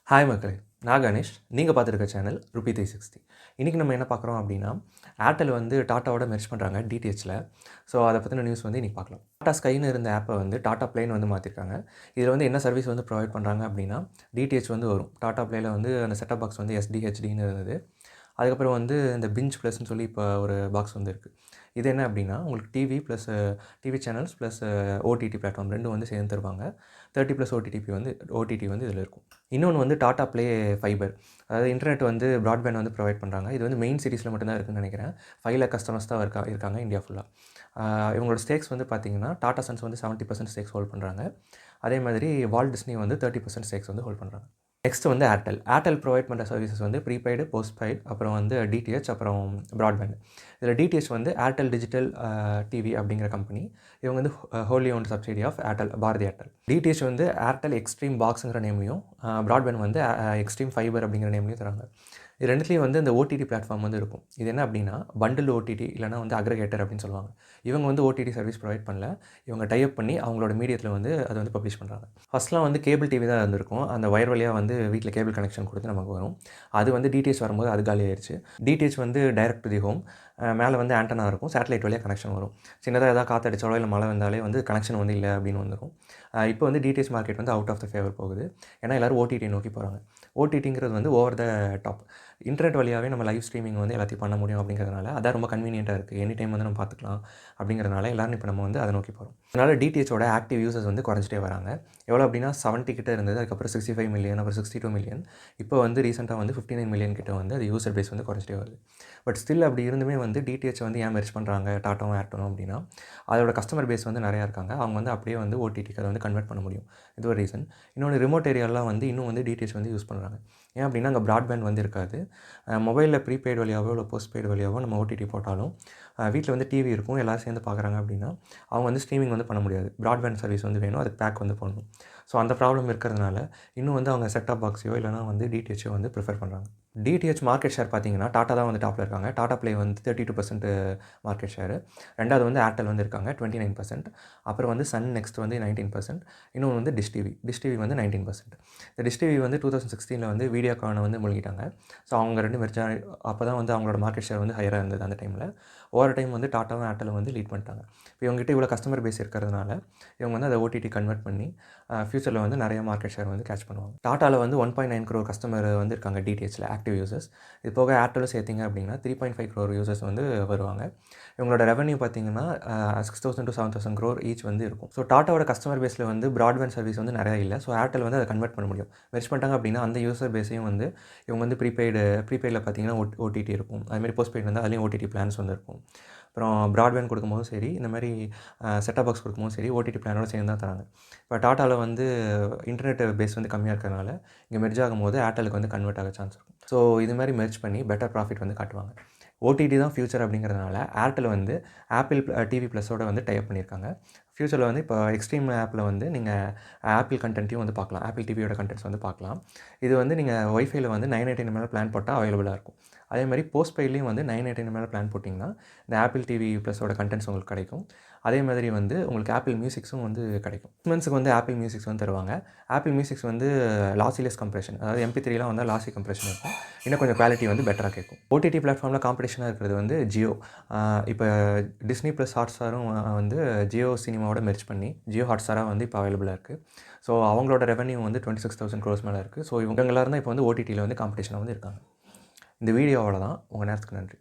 Hi மக்களே, நான் கணேஷ். நீங்கள் பார்த்துருக்க சேனல் ரூபி 360. இன்றைக்கி நம்ம என்ன பார்க்குறோம் அப்படின்னா, ஏர்டெல் வந்து டாட்டாவோட மெர்ஜ் பண்ணுறாங்க டிடிஹெச்சில். ஸோ அதை பற்றின நியூஸ் வந்து இன்றைக்கி பார்க்கலாம். டாடா ஸ்கைன்னு இருந்த ஆப்பை வந்து டாடா ப்ளேன்னு வந்து மாற்றிருக்காங்க. இதில் வந்து என்ன சர்வீஸ் வந்து ப்ரொவைட் பண்ணுறாங்க அப்படின்னா, டிடிஹெச் வந்து வரும். டாடா ப்ளேயில் வந்து அந்த செட்டப் பாக்ஸ் வந்து எஸ்டிஹெச்டின்னு இருந்தது. அதுக்கப்புறம் வந்து இந்த பிஞ்ச் ப்ளஸ்ன்னு சொல்லி இப்போ ஒரு பாக்ஸ் வந்து இருக்குது. இது என்ன அப்படின்னா, உங்களுக்கு TV plus TV channels plus OTT platform ரெண்டும் வந்து சேர்ந்து தருவாங்க. 30+ ஓடிடி வந்து இதில் இருக்கும். இன்னொன்று வந்து டாடா ப்ளே ஃபைபர், அதாவது இன்டர்நெட் வந்து ப்ராட்பேண்ட் வந்து ப்ரொவைட் பண்ணுறாங்க. இது வந்து மெயின் சிட்டிஸில் மட்டும்தான் இருக்குதுன்னு நினைக்கிறேன். 5 லேக் கஸ்டமர்ஸ் தான் இருக்காங்க இந்தியா ஃபுல்லாக. இவங்களோட ஸ்டேக்ஸ் வந்து பார்த்தீங்கன்னா, டாடா சன்ஸ் வந்து 70% ஸ்டேக்ஸ் ஹோல்ட் பண்ணுறாங்க. அதே மாதிரி வால்ட் டிஸ்னி வந்து 30% ஸ்டேக்ஸ் வந்து ஹோல்ட் பண்ணுறாங்க. நெக்ஸ்ட் வந்து ஏர்டெல் ப்ரொவைட் பண்ணுற சர்வீசஸ் வந்து ப்ரீபெய்டு, போஸ்ட்பெய்ட், அப்புறம் வந்து டிடிஹெச், அப்புறம் ப்ராட்பேண்ட். இதில் டிடிஹெச் வந்து ஏர்டெல் டிஜிட்டல் டிவி அப்படிங்கிற கம்பெனி. இவங்க வந்து wholly owned subsidiary of Airtel, Bharti Airtel. DTH வந்து ஏர்டெல் எக்ஸ்ட்ரீம் பாக்ஸுங்கிற நேம்லையும், ப்ராட்பேண்ட் வந்து எக்ஸ்ட்ரீம் ஃபைபர் அப்படிங்கிற நேம்லையும் தராங்க. இது ரெண்டுத்துலேயும் வந்து இந்த ஓடிடி பிளாட்ஃபார்ம் வந்து இருக்கும். இது என்ன அப்படின்னா, பண்டில் ஓடிடி இல்லைனா வந்து அக்ரிகேட்டர் அப்படின்னு சொல்லுவாங்க. இவங்க வந்து ஓடிடி சர்வீஸ் ப்ரொவைட் பண்ணல. இவங்க டைப் பண்ணி அவங்களோட மீடியத்தில் வந்து அதை வந்து பப்ளிஷ் பண்ணுறாங்க. ஃபஸ்ட்லாம் வந்து கேபிள் டிவி தான் இருந்திருக்கும். அந்த ஒயர் வழியாக வந்து வீட்டில் கேபிள் கனெக்ஷன் கொடுத்து நமக்கு வரும். அது வந்து டிடிஹெச் வரும்போது அது காலி ஆயிடுச்சு. டிடிஹெச் வந்து டைரக்ட் டு தி ஹோம். மேலே வந்து ஆண்டனா இருக்கும். சேட்டலைட் வழியாக கனெக்ஷன் வரும். சின்னதாக ஏதாவது காற்றடிச்சாலோ இல்லை மழை வந்தாலே வந்து கனெக்ஷன் வந்து இல்லை அப்படின்னு வந்துடும். இப்போ வந்து டிடிஹெச் மார்க்கெட் வந்து அவுட் ஆஃப் த ஃபேவர் போகுது. ஏன்னா எல்லோரும் ஓடிடி நோக்கி போகிறாங்க. ஓடிடிங்கிறது வந்து ஓவர் த டாப். இன்டர்நெட் வழியாகவே நம்ம லைவ் ஸ்ட்ரீமிங் வந்து எல்லாத்தையும் பண்ண முடியும் அப்படிங்கிறதுனால அதான் ரொம்ப கன்வீனியன்ட்டாக இருக்குது. எனி டைம் வந்து நம்ம பார்த்துக்கலாம் அப்படிங்கிறதுனால எல்லோரும் இப்போ நம்ம வந்து அதை நோக்கி போகிறோம். அதனால் டிடிஹெச்சோட ஆக்டிவ் யூசர்ஸ் வந்து குறைஞ்சிட்டே வராங்க. எவ்வளோ அப்படின்னா 70 கிட்ட இருந்தது. அதுக்கப்புறம் 65 மில்லியன், அப்புறம் 62 மில்லியன். இப்போ வந்து ரீசெண்டாக வந்து 59 மில்லியன் கிட்ட வந்து அது யூசர் பேஸ் வந்து குறைஞ்சிட்டே வருது. பட் ஸ்டில் அப்படி இருந்துமே வந்து டிடிஹெச் வந்து ஏன் மெர்ஜ் பண்ணுறாங்க டாட்டாவும் ஏர்டெலும் அப்படின்னா, அதோட கஸ்டமர் பேஸ் வந்து நிறையா இருக்காங்க. அவங்க வந்து அப்படியே வந்து ஓடிடிக்கு அதை வந்து கன்வெர்ட் பண்ண முடியும். இது ஒரு ரீசன். இன்னொன்று ரிமோட் ஏரியாலாம் வந்து இன்னும் வந்து டிடிஹெச் வந்து யூஸ் பண்ணுறாங்க. ஏன் அப்படின்னா அங்கே ப்ராட்பேண்ட் வந்து இருக்காது. மொபைலில் ப்ரீபெய்டு வழியாவோ இல்லை போஸ்ட்பெய்டு வழியாவோ நம்ம ஓடிடி போட்டாலும் வீட்டில் வந்து டிவி இருக்கும், எல்லோரும் சேர்ந்து பார்க்குறாங்க அப்படின்னா அவங்க வந்து ஸ்ட்ரீமிங் வந்து பண்ண முடியாது. ப்ராட்பேண்ட் சர்வீஸ் வந்து வேணும், அதுக்கு பேக் வந்து போடணும். ஸோ அந்த ப்ராப்ளம் இருக்கிறதுனால இன்னும் வந்து அவங்க செட்டாப் பாக்ஸையோ இல்லைனா வந்து டிடிஹெச்சோ வந்து ப்ரிஃபர் பண்ணுறாங்க. டிடிஹெச் மார்க்கெட் ஷேர் பார்த்தீங்கன்னா டாட்டா தான் வந்து டாப்பில் இருக்காங்க. டாடா ப்ளே வந்து 32% மார்க்கெட் ஷேரு. ரெண்டாவது வந்து ஏர்டெல் வந்து இருக்காங்க 29%. அப்புறம் வந்து சன் நெக்ஸ்ட் வந்து 19%. இன்னொன்று வந்து டிஷ் டிவி வந்து 19%. இந்த டிஷ் டிவி வந்து 2016 வந்து வீடியோகானை வந்து மூழ்கிட்டாங்க. ஸோ அவங்க 2 மெர்ஜ் அப்போ தான் வந்து அவங்களோட மார்க்கெட் ஷேர் வந்து ஹையராக இருந்தது அந்த டைமில். ஓவர் டைம் வந்து டாட்டாவும் ஏர்டெலும் வந்து லீட் பண்ணிட்டாங்க. இப்போ இவங்ககிட்ட இவ்வளோ கஸ்டமர் பேஸ் இருக்கிறதுனால இவங்க வந்து அதை ஓடிடி கன்வெர்ட் பண்ணி ஃபியூச்சரில் வந்து நிறைய மார்க்கெட் ஷேர் வந்து கேட்ச் பண்ணுவாங்க. டாட்டாவில் வந்து 1.9 crore கஸ்டமர் வந்து இருக்காங்க டிடிஹெச்சில் ஆக்டிவ் யூசர்ஸ். இது போக ஏர்டெலும் சேர்த்திங்க அப்படின்னா 3.5 crore யூசர்ஸ் வந்து வருவாங்க. இவங்களோட ரெவன்யூ பார்த்தீங்கன்னா 6,000 to 7,000 crore ஈச் வந்து இருக்கும். ஸோ டாட்டாவோட கஸ்டமர் பேஸில் வந்து ப்ராட்பேண்ட் சர்வீஸ் வந்து நிறையா இல்லை. ஸோ ஏர்டெல் வந்து அதை கன்வெர்ட் பண்ண முடியும். மெர்ஜ் பண்ணிட்டாங்க அப்படின்னா அந்த யூசர் பேஸையும் வந்து இவங்க வந்து ப்ரீபெய்டில் பார்த்தீங்கன்னா ஓடிடி இருக்கும். அதுமாதிரி போஸ்ட்பெய்ட் வந்து அதுலேயும் ஓடிடி பிளான்ஸ் வந்து இருக்கும். அப்புறம் ப்ராட்பேண்ட் கொடுக்கும்போதும் சரி, இந்த மாதிரி செட்டப் பாக்ஸ் கொடுக்கும்போதும் சரி, ஓடிடி பிளானோட சேர்ந்து தான் தராங்க. இப்போ டாட்டாவில் வந்து இன்டர்நெட் பேஸ் வந்து கம்மியாக இருக்கிறதுனால இங்கே மெர்ஜ் ஆகும்போது ஏர்டெலுக்கு வந்து கன்வெர்ட் ஆக சான்ஸ் இருக்கும். ஸோ இது மாதிரி மெர்ஜ் பண்ணி பெட்டர் ப்ராஃபிட் வந்து காட்டுவாங்க. ஓடிடி தான் ஃபியூச்சர் அப்படிங்கிறதுனால ஏர்டெல் வந்து ஆப்பிள் டிவி ப்ளஸோட வந்து டைப் பண்ணியிருக்காங்க. ஃபியூச்சரில் வந்து இப்போ எக்ஸ்ட்ரீம் ஆப்பில் வந்து நீங்கள் ஆப்பிள் கண்டென்ட்டையும் வந்து பார்க்கலாம். ஆப்பிள் டிவியோட கண்டென்ட்ஸ் வந்து பார்க்கலாம். இது வந்து நீங்கள் ஒய்ஃபைல வந்து 999 மேலே பிளான் போட்டால் அவைலபிளாக இருக்கும். அதே மாதிரி போஸ்ட்பெய்ட்லேயும் வந்து 999 மேலே பிளான் போட்டிங்கன்னா இந்த ஆப்பிள் டிவி ப்ளஸோட கண்டென்ட்ஸ் உங்களுக்கு கிடைக்கும். அதே மாதிரி வந்து உங்களுக்கு ஆப்பிள் மியூசிக்ஸும் வந்து கிடைக்கும். மந்த்ஸுக்கு வந்து ஆப்பிள் மியூசிக்ஸ் வந்து தருவாங்க. ஆப்பிள் மியூசிக்ஸ் வந்து லாஸிலெஸ் கம்ப்ரெஷன், அதாவது MP3லாம் வந்து லாஸி கம்ப்ரெஷன் இருக்கும். இன்னும் கொஞ்சம் குவாலிட்டி வந்து பெட்டராக கேட்கும். ஓடிடி பிளாட்ஃபார்மில் காம்படிஷனாக இருக்கிறது வந்து ஜியோ. இப்போ டிஸ்னி ப்ளஸ் ஹாட்ஸ்டாரும் வந்து ஜியோ சினிமாவோட மெர்ஜ் பண்ணி ஜியோ ஹாட்ஸ்டாராக வந்து இப்போ அவைலபிளாக இருக்குது. ஸோ அவங்களோட ரெவன்யூ வந்து 26,000 crore மேலே இருக்குது. ஸோ இவங்க எல்லாரும் தான் இப்போ வந்து ஓடிடியில் வந்து காம்படிஷனாக வந்து இருக்காங்க. இந்த வீடியோ அவ்வளோதான். உங்கள் நேரத்துக்கு நன்றி.